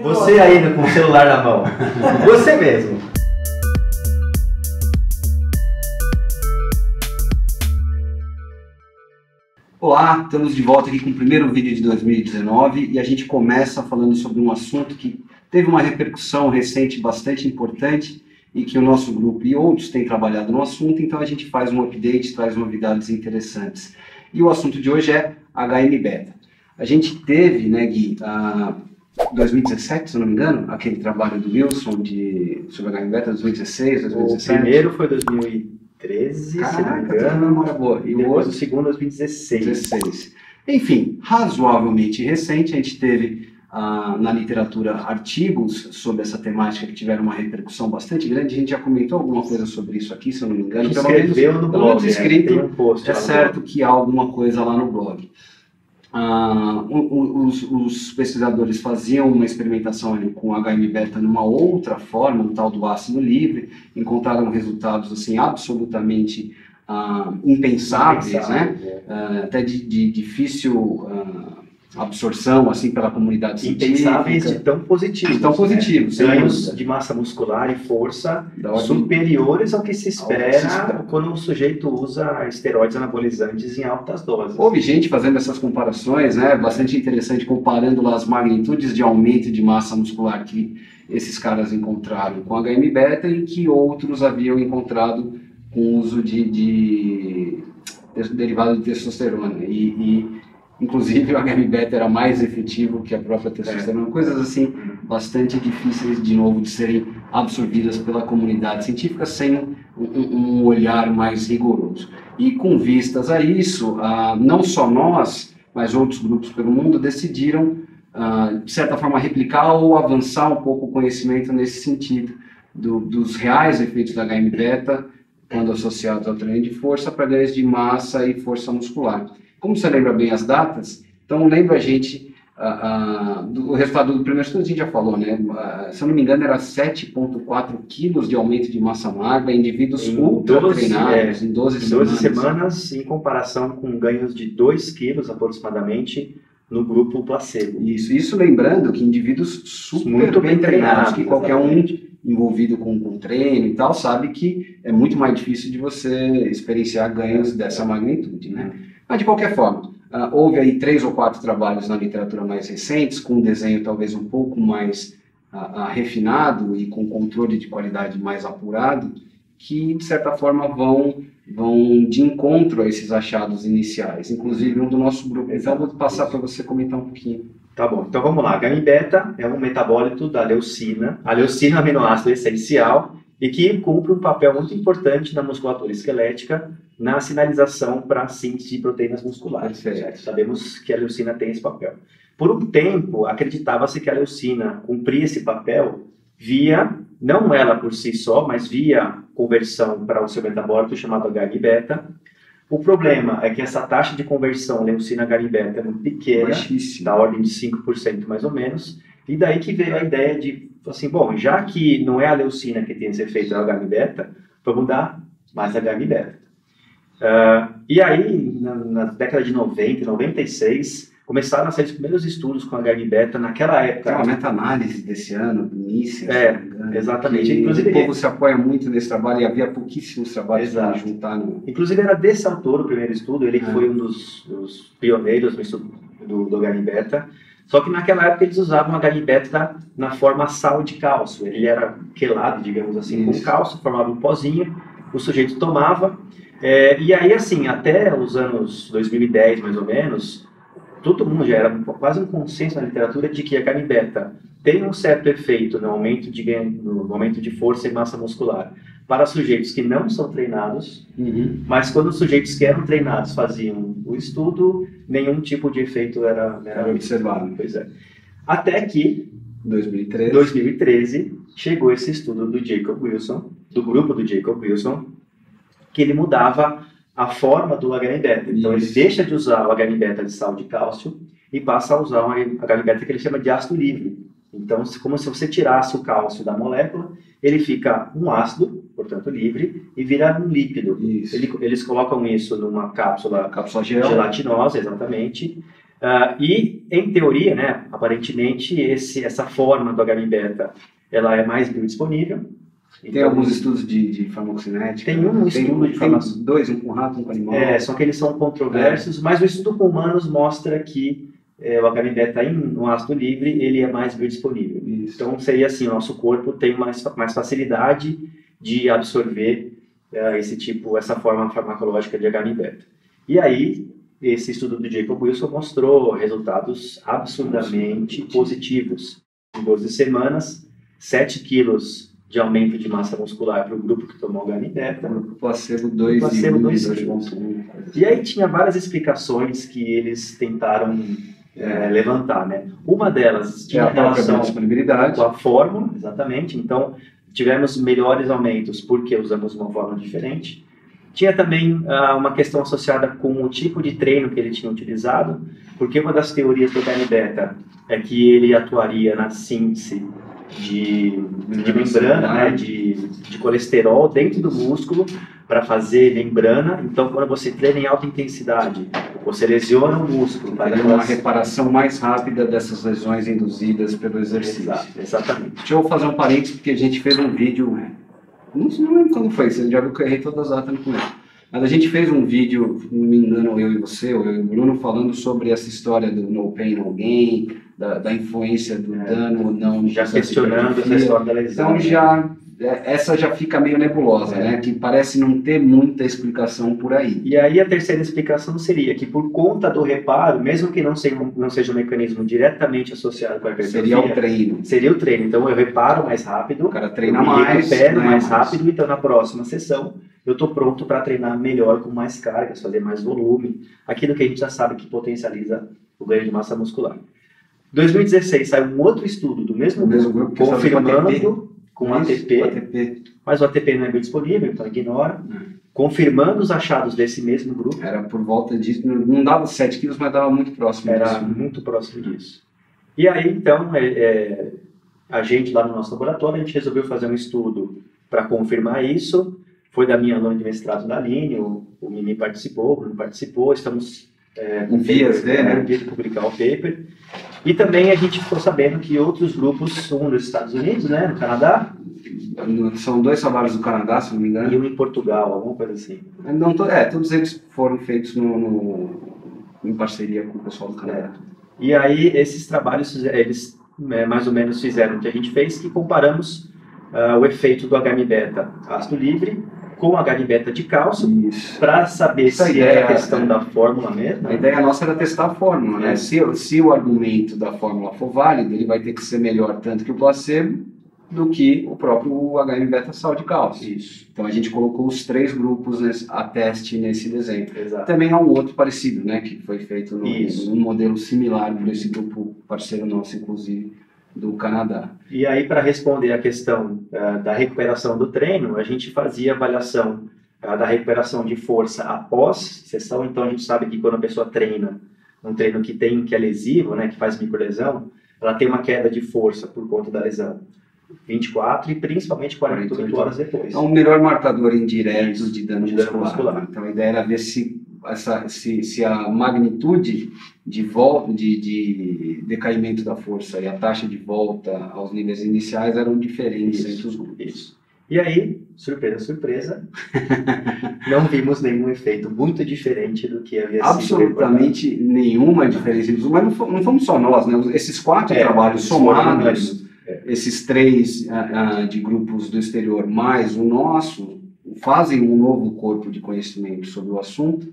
Você ainda com o celular na mão. Você mesmo. Olá, estamos de volta aqui com o primeiro vídeo de 2019 e a gente começa falando sobre um assunto que teve uma repercussão recente bastante importante e que o nosso grupo e outros têm trabalhado no assunto, então a gente faz um update, traz novidades interessantes. E o assunto de hoje é HM-Beta. A gente teve, né, Gui, 2017, se eu não me engano, aquele trabalho do Wilson sobre HM-Beta, 2016, 2017. O primeiro foi 2013, Caraca, se não me engano, memória boa. e depois o segundo 2016. Enfim, razoavelmente recente, a gente teve na literatura artigos sobre essa temática que tiveram uma repercussão bastante grande. A gente já comentou alguma coisa sobre isso aqui, se eu não me engano. Pelo menos no blog, escrito, tem um post é certo que há alguma coisa lá no blog. Os pesquisadores faziam uma experimentação ali com HM-Beta numa outra forma, um tal do ácido livre, encontraram resultados assim absolutamente impensáveis, né? Até de difícil absorção assim pela comunidade científica. Impensáveis de tão positivos. De tão positivos, né? Ganhos de massa muscular e força superiores ao que se espera quando o sujeito usa esteroides anabolizantes em altas doses. Houve gente fazendo essas comparações, né? Bastante interessante, comparando lá as magnitudes de aumento de massa muscular que esses caras encontraram com HM-Beta e que outros haviam encontrado com o uso de derivado de testosterona. Inclusive o HM-Beta era mais efetivo que a própria testosterona, coisas assim bastante difíceis de novo de serem absorvidas pela comunidade científica sem um olhar mais rigoroso. E com vistas a isso, não só nós, mas outros grupos pelo mundo decidiram, de certa forma, replicar ou avançar um pouco o conhecimento nesse sentido dos reais efeitos da HM-Beta quando associados ao treino de força para ganhos de massa e força muscular. Como você lembra bem as datas, então lembra a gente do resultado do primeiro estudo, a gente já falou, né? Se eu não me engano, era 7,4 quilos de aumento de massa magra em indivíduos ultra treinados em 12 semanas, em comparação com ganhos de 2 quilos aproximadamente no grupo placebo. Isso lembrando que indivíduos super muito bem treinados, que qualquer um envolvido com treino e tal, sabe que é muito mais difícil de você experienciar ganhos dessa magnitude, né? Mas, de qualquer forma, houve aí 3 ou 4 trabalhos na literatura mais recentes, com um desenho talvez um pouco mais refinado e com controle de qualidade mais apurado, que, de certa forma, vão de encontro a esses achados iniciais, inclusive um do nosso grupo. Então, vou passar para você comentar um pouquinho. Tá bom, então vamos lá. HM-Beta é um metabólito da leucina. A leucina é um aminoácido essencial e que cumpre um papel muito importante na musculatura esquelética, na sinalização para a síntese de proteínas musculares. Certo? Sabemos que a leucina tem esse papel. Por um tempo, acreditava-se que a leucina cumpria esse papel via, não ela por si só, mas via conversão para o seu metabólito chamado HM-Beta. O problema é que essa taxa de conversão leucina-HM-Beta é muito pequena, da ordem de 5% mais ou menos, e daí que veio a ideia de, assim, bom, já que não é a leucina que tem esse efeito da HM-Beta, vamos dar mais HM-Beta. E aí, na década de 90, 96, começaram a sair os primeiros estudos com HM-Beta naquela época. Tem uma meta-análise desse ano, do início. Exatamente. Inclusive, o povo se apoia muito nesse trabalho e havia pouquíssimos trabalhos para juntar. Inclusive, era desse autor o primeiro estudo, ele que foi um dos pioneiros no estudo do HM-Beta. Só que naquela época eles usavam HM-Beta na forma sal de cálcio. Ele era quelado, digamos assim, com cálcio, formava um pozinho, o sujeito tomava. E aí, assim, até os anos 2010, mais ou menos, todo mundo já era quase um consenso na literatura de que a HM-Beta tem um certo efeito no aumento de força e massa muscular para sujeitos que não são treinados, mas quando os sujeitos que eram treinados faziam o estudo, nenhum tipo de efeito era observado. Pois é. Até que, em 2013, chegou esse estudo do Jacob Wilson, do grupo do Jacob Wilson, que ele mudava a forma do HM-Beta. Então, ele deixa de usar o HM-Beta de sal de cálcio e passa a usar um HM-Beta que ele chama de ácido livre. Então, como se você tirasse o cálcio da molécula, ele fica um ácido, portanto livre, e vira um líquido. Eles colocam isso numa cápsula gelatinosa, exatamente, E, em teoria, né, aparentemente, essa forma do HM-beta, ela é mais biodisponível. Tem Então, alguns estudos de farmacocinética? tem um estudo de farmácia. Tem dois, um com rato, um com animal. Só que eles são controversos, mas o estudo com humanos mostra que o HM-beta no ácido livre, ele é mais biodisponível. Isso. Então, seria assim, o nosso corpo tem mais facilidade de absorver essa forma farmacológica de HM-beta. E aí, esse estudo do Jacob Wilson mostrou resultados absurdamente positivos. Em 12 semanas, 7 quilos de aumento de massa muscular para o grupo que tomou HM-beta. O placebo 2,1. E aí tinha várias explicações que eles tentaram levantar, né? Uma delas tinha relação com a fórmula, exatamente. Então, tivemos melhores aumentos porque usamos uma fórmula diferente. Tinha também uma questão associada com o tipo de treino que ele tinha utilizado, porque uma das teorias do HM-beta é que ele atuaria na síntese de membrana, né, de colesterol dentro do músculo para fazer membrana. Então, quando você treina em alta intensidade, você lesiona o músculo. Para uma reparação mais rápida dessas lesões induzidas pelo exercício. Exatamente. Deixa eu fazer um parênteses, porque a gente fez um vídeo, não lembro quando foi, você já viu que eu errei todas as datas no começo. Mas a gente fez um vídeo, não me engano, eu e você, ou eu e o Bruno, falando sobre essa história do no pain, no gain, da influência do dano ou não. Já questionando essa história da lesão. Então, essa já fica meio nebulosa, né? Que parece não ter muita explicação por aí. E aí a terceira explicação seria que por conta do reparo, mesmo que não seja um mecanismo diretamente associado com a hipertrofia, seria o treino. Seria o treino. Então eu reparo mais rápido, o cara treina mais, recupero mais rápido, então na próxima sessão eu estou pronto para treinar melhor com mais cargas, fazer mais volume, aquilo que a gente já sabe que potencializa o ganho de massa muscular. Em 2016 saiu um outro estudo do mesmo grupo confirmando com ATP, mas o ATP não é biodisponível, então ignora, confirmando os achados desse mesmo grupo. Era por volta disso, não dava 7 quilos, mas dava muito próximo disso. Era muito próximo disso. E aí, então, a gente lá no nosso laboratório, a gente resolveu fazer um estudo para confirmar isso. Foi da minha aluna de mestrado da Aline, o Mimi participou, o Bruno participou, estamos com vias de publicar o paper. E também a gente ficou sabendo que outros grupos, um nos Estados Unidos, né, no Canadá. São 2 trabalhos do Canadá, se não me engano. E um em Portugal, alguma coisa assim. Não, todos eles foram feitos em parceria com o pessoal do Canadá. E aí esses trabalhos, eles mais ou menos fizeram o que a gente fez, que comparamos o efeito do HM-beta ácido livre com HM-beta de cálcio, para saber se é a questão da fórmula mesmo. A ideia nossa era testar a fórmula, né? Se o argumento da fórmula for válido, ele vai ter que ser melhor tanto que o placebo do que o próprio HM-beta sal de cálcio. Isso. Então a gente colocou os 3 grupos a teste nesse desenho. Exato. Também há um outro parecido, né? Que foi feito num modelo similar por esse grupo parceiro nosso, inclusive, do Canadá. E aí, para responder a questão da recuperação do treino, a gente fazia avaliação da recuperação de força após sessão. Então, a gente sabe que quando a pessoa treina, um treino que é lesivo, né, que faz microlesão, ela tem uma queda de força por conta da lesão. 24 e principalmente 48 horas depois. É um melhor marcador indireto de dano muscular. Então, a ideia era ver se a magnitude de decaimento da força e a taxa de volta aos níveis iniciais eram diferentes entre os grupos. Isso. E aí, surpresa, não vimos nenhum efeito muito diferente do que havia sido absolutamente nenhuma diferença. Mas não fomos só nós, né? Esses 4 trabalhos somados, esses 3 de grupos do exterior mais o nosso, fazem um novo corpo de conhecimento sobre o assunto,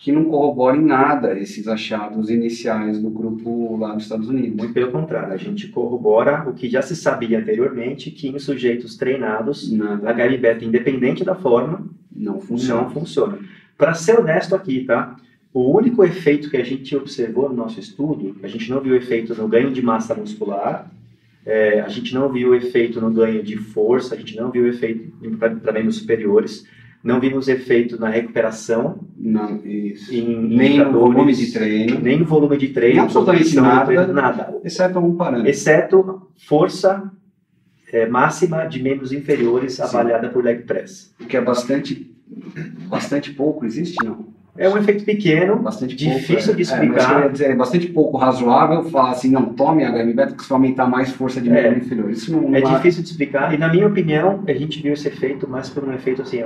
que não corrobora em nada esses achados iniciais do grupo lá dos Estados Unidos. Muito pelo contrário, a gente corrobora o que já se sabia anteriormente, que em sujeitos treinados, HM-beta, independente da forma, não funciona. Para ser honesto aqui, tá? O único efeito que a gente observou no nosso estudo, a gente não viu efeito no ganho de massa muscular, a gente não viu efeito no ganho de força, a gente não viu efeito para membros superiores, não vimos efeito na recuperação, nem no volume de treino, nem absolutamente nada, exceto um parâmetro. Exceto força máxima de membros inferiores avaliada por leg press. O que é bastante pouco, existe não? É um efeito pequeno, bastante difícil pouco, de mas eu explicar. ia dizer, é bastante pouco razoável falar assim, não, tome HM-beta porque você vai aumentar mais força de membro inferior. Isso não É há- difícil de explicar, e na minha opinião, a gente viu esse efeito mais por um efeito assim,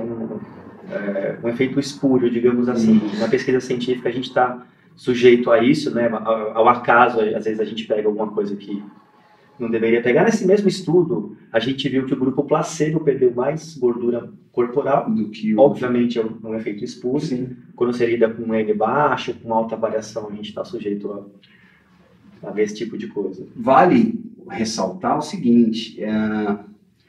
um efeito espúrio, digamos assim. Na pesquisa científica a gente está sujeito a isso, né, ao acaso, às vezes a gente pega alguma coisa que não deveria pegar. Nesse mesmo estudo, a gente viu que o grupo placebo perdeu mais gordura corporal, do que obviamente é um efeito espúrio. Sim. Quando você lida com um N baixo, com alta variação, a gente está sujeito a ver esse tipo de coisa. Vale ressaltar o seguinte,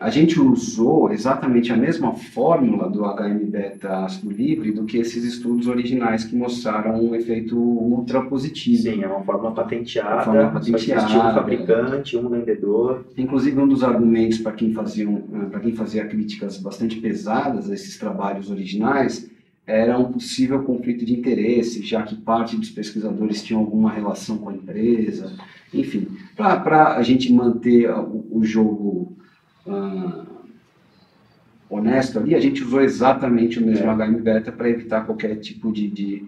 a gente usou exatamente a mesma fórmula do HM-beta ácido livre do que esses estudos originais que mostraram um efeito ultra positivo. Sim, é uma fórmula patenteada, Uma só existiu um fabricante, um vendedor. Inclusive, um dos argumentos para quem fazia críticas bastante pesadas a esses trabalhos originais era um possível conflito de interesse, já que parte dos pesquisadores tinham alguma relação com a empresa. Enfim, para a gente manter o jogo honesto ali, a gente usou exatamente o mesmo HM-beta para evitar qualquer tipo de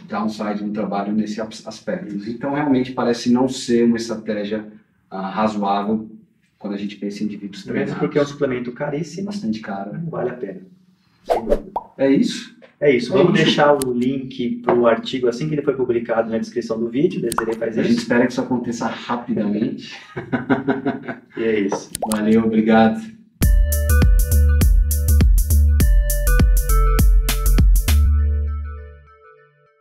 downside no trabalho nesse aspecto. Então, realmente parece não ser uma estratégia razoável quando a gente pensa em indivíduos treinados. Mesmo porque é um suplemento caríssimo, bastante caro. não vale a pena. É isso? É isso. Vamos deixar o link para o artigo assim que ele foi publicado na descrição do vídeo. Desiree faz A gente isso. espera que isso aconteça rapidamente. E é isso. Valeu, obrigado.